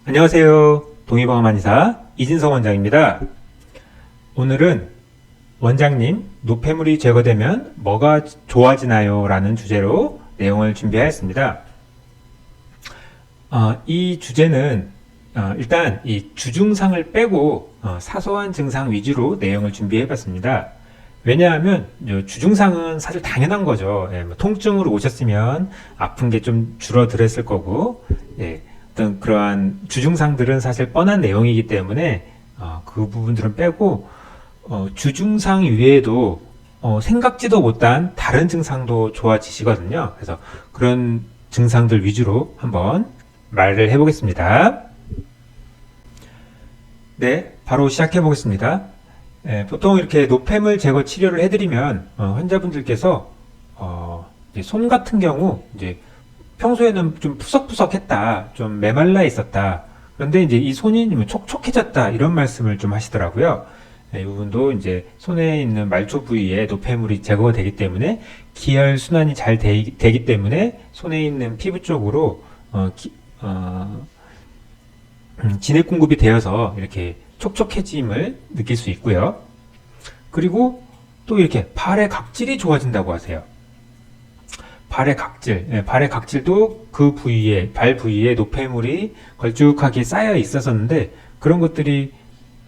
안녕하세요. 동의보험 한의사 이진성 원장입니다. 오늘은 원장님, 노폐물이 제거되면 뭐가 좋아지나요? 라는 주제로 내용을 준비하였습니다. 이 주제는 일단 이 주증상을 빼고 사소한 증상 위주로 내용을 준비해봤습니다. 왜냐하면 주증상은 사실 당연한 거죠. 뭐 통증으로 오셨으면 아픈 게 좀 줄어들었을 거고, 어떤 그러한 주증상들은 사실 뻔한 내용이기 때문에 그 부분들은 빼고 주증상 외에도 생각지도 못한 다른 증상도 좋아지시거든요. 그래서 그런 증상들 위주로 한번 말을 해보겠습니다. 네, 바로 시작해 보겠습니다. 보통 이렇게 노폐물 제거 치료를 해드리면 환자분들께서 이제 손 같은 경우 이제 평소에는 좀 푸석푸석했다, 좀 메말라 있었다. 그런데 이제 이 손이 좀 촉촉해졌다 이런 말씀을 좀 하시더라고요. 이 부분도 이제 손에 있는 말초 부위에 노폐물이 제거가 되기 때문에 기혈 순환이 잘 되기 때문에 손에 있는 피부 쪽으로 진액 공급이 되어서 이렇게 촉촉해짐을 느낄 수 있고요. 그리고 또 이렇게 발의 각질이 좋아진다고 하세요. 발의 각질, 발의 각질도 그 부위에, 발 부위에 노폐물이 걸쭉하게 쌓여 있었었는데 그런 것들이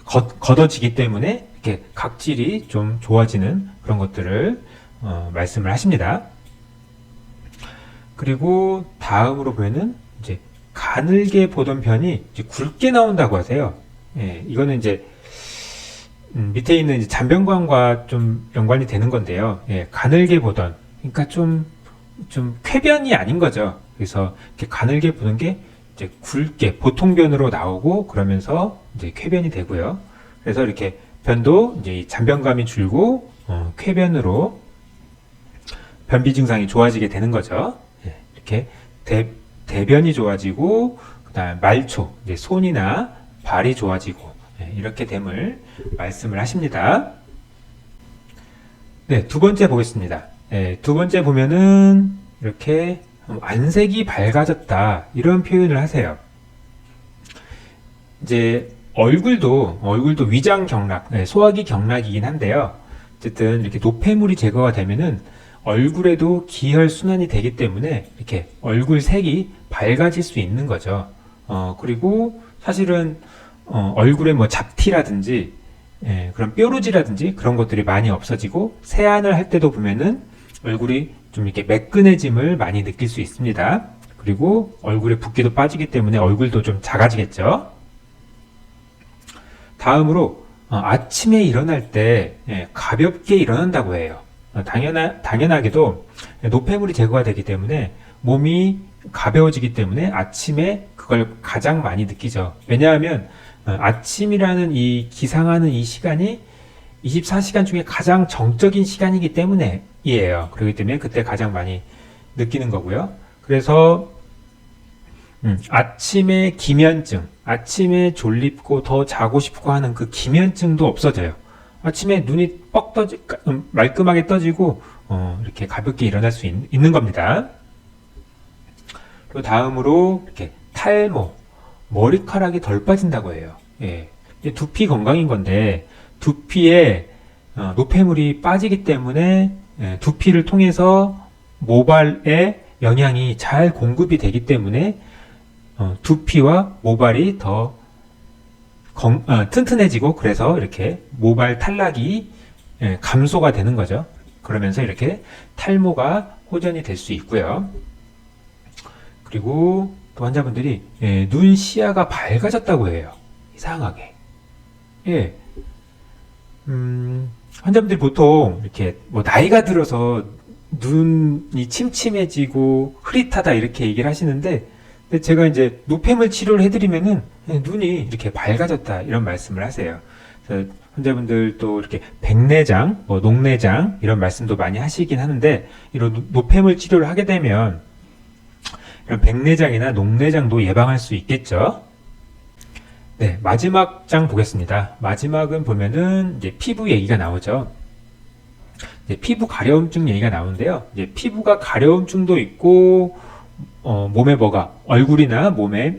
걷어지기 때문에 이렇게 각질이 좀 좋아지는 그런 것들을 말씀을 하십니다. 그리고 다음으로 보면은 이제 가늘게 보던 편이 이제 굵게 나온다고 하세요. 이거는 이제 밑에 있는 이제 잔변관과 좀 연관이 되는 건데요. 가늘게 보던, 그러니까 좀 쾌변이 아닌 거죠. 그래서 이렇게 가늘게 보는 게 이제 굵게 보통변으로 나오고 그러면서 이제 쾌변이 되고요. 그래서 이렇게 변도 이제 잔변감이 줄고 쾌변으로 변비 증상이 좋아지게 되는 거죠. 이렇게 대변이 좋아지고 그다음 말초, 이제 손이나 발이 좋아지고 이렇게 됨을 말씀을 하십니다. 네, 두 번째 보겠습니다. 두 번째 보면은 이렇게 안색이 밝아졌다 이런 표현을 하세요. 이제 얼굴도 위장 경락, 소화기 경락이긴 한데요. 어쨌든 이렇게 노폐물이 제거가 되면은 얼굴에도 기혈 순환이 되기 때문에 이렇게 얼굴 색이 밝아질 수 있는 거죠. 그리고 사실은 얼굴에 뭐 잡티라든지 그런 뾰루지라든지 그런 것들이 많이 없어지고 세안을 할 때도 보면은 얼굴이 좀 이렇게 매끈해짐을 많이 느낄 수 있습니다. 그리고 얼굴에 붓기도 빠지기 때문에 얼굴도 좀 작아지겠죠. 다음으로 아침에 일어날 때 가볍게 일어난다고 해요. 당연하게도 노폐물이 제거가 되기 때문에 몸이 가벼워지기 때문에 아침에 그걸 가장 많이 느끼죠. 왜냐하면 아침이라는 이 기상하는 이 시간이 24시간 중에 가장 정적인 시간이기 때문에이에요. 그렇기 때문에 그때 가장 많이 느끼는 거고요. 그래서 아침에 기면증, 아침에 졸립고 더 자고 싶고 하는 그 기면증도 없어져요. 아침에 눈이 말끔하게 떠지고 이렇게 가볍게 일어날 수 있는 겁니다. 그리고 다음으로 이렇게 탈모, 머리카락이 덜 빠진다고 해요. 두피 건강인 건데 두피에 노폐물이 빠지기 때문에 두피를 통해서 모발에 영양이 잘 공급이 되기 때문에 두피와 모발이 더 튼튼해지고 그래서 이렇게 모발 탈락이 감소가 되는 거죠. 그러면서 이렇게 탈모가 호전이 될 수 있고요. 그리고 또 환자분들이 눈 시야가 밝아졌다고 해요. 이상하게. 환자분들이 보통 이렇게 뭐 나이가 들어서 눈이 침침해지고 흐릿하다 이렇게 얘기를 하시는데 근데 제가 이제 노폐물 치료를 해드리면은 눈이 이렇게 밝아졌다 이런 말씀을 하세요. 그래서 환자분들도 이렇게 백내장, 뭐 녹내장 이런 말씀도 많이 하시긴 하는데 이런 노폐물 치료를 하게 되면 이런 백내장이나 녹내장도 예방할 수 있겠죠. 네, 마지막 장 보겠습니다. 마지막은 보면은 이제 피부 얘기가 나오죠. 이제 피부 가려움증 얘기가 나오는데요. 이제 피부가 가려움증도 있고 몸에 얼굴이나 몸에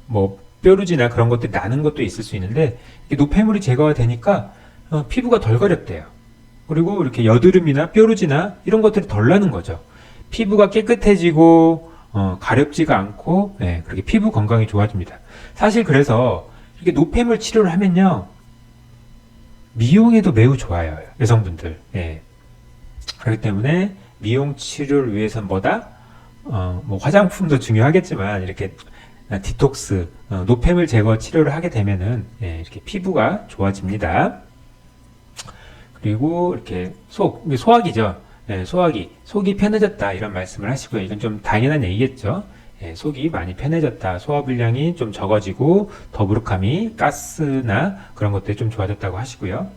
뭐 뾰루지나 그런 것들이 나는 것도 있을 수 있는데 이렇게 노폐물이 제거가 되니까 피부가 덜 가렵대요. 그리고 이렇게 여드름이나 뾰루지나 이런 것들이 덜 나는 거죠. 피부가 깨끗해지고 가렵지가 않고 그렇게 피부 건강이 좋아집니다. 사실 그래서 이렇게 노폐물 치료를 하면요 미용에도 매우 좋아요. 여성분들. 그렇기 때문에 미용 치료를 위해서는 뭐다? 뭐 화장품도 중요하겠지만 이렇게 디톡스, 노폐물 제거 치료를 하게 되면은 이렇게 피부가 좋아집니다. 그리고 이렇게 소화기죠. 속이 편해졌다 이런 말씀을 하시고요. 이건 좀 당연한 얘기겠죠. 속이 많이 편해졌다. 소화불량이 좀 적어지고 더부룩함이 가스나 그런 것들이 좀 좋아졌다고 하시고요.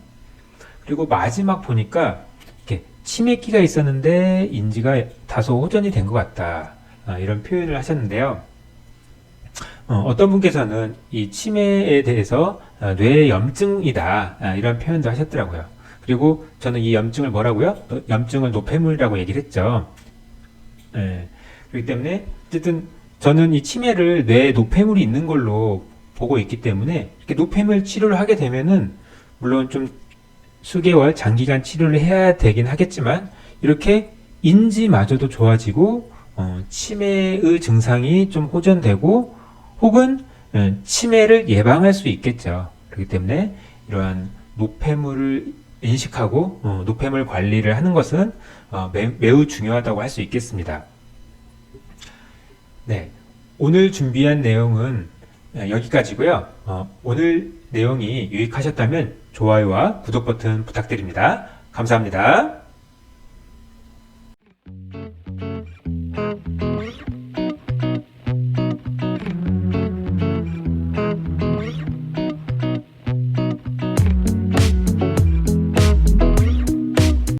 그리고 마지막 보니까 이렇게 치매기가 있었는데 인지가 다소 호전이 된 것 같다. 이런 표현을 하셨는데요. 어떤 분께서는 이 치매에 대해서 뇌 염증이다 이런 표현도 하셨더라고요. 그리고 저는 이 염증을 뭐라고요? 염증을 노폐물이라고 얘기를 했죠. 그렇기 때문에 어쨌든 저는 이 치매를 뇌에 노폐물이 있는 걸로 보고 있기 때문에 이렇게 노폐물 치료를 하게 되면은 물론 좀 수개월 장기간 치료를 해야 되긴 하겠지만 이렇게 인지마저도 좋아지고 치매의 증상이 좀 호전되고 혹은 치매를 예방할 수 있겠죠. 그렇기 때문에 이러한 노폐물을 인식하고 노폐물 관리를 하는 것은 매우 중요하다고 할 수 있겠습니다. 네, 오늘 준비한 내용은 여기까지고요. 오늘 내용이 유익하셨다면 좋아요와 구독 버튼 부탁드립니다. 감사합니다.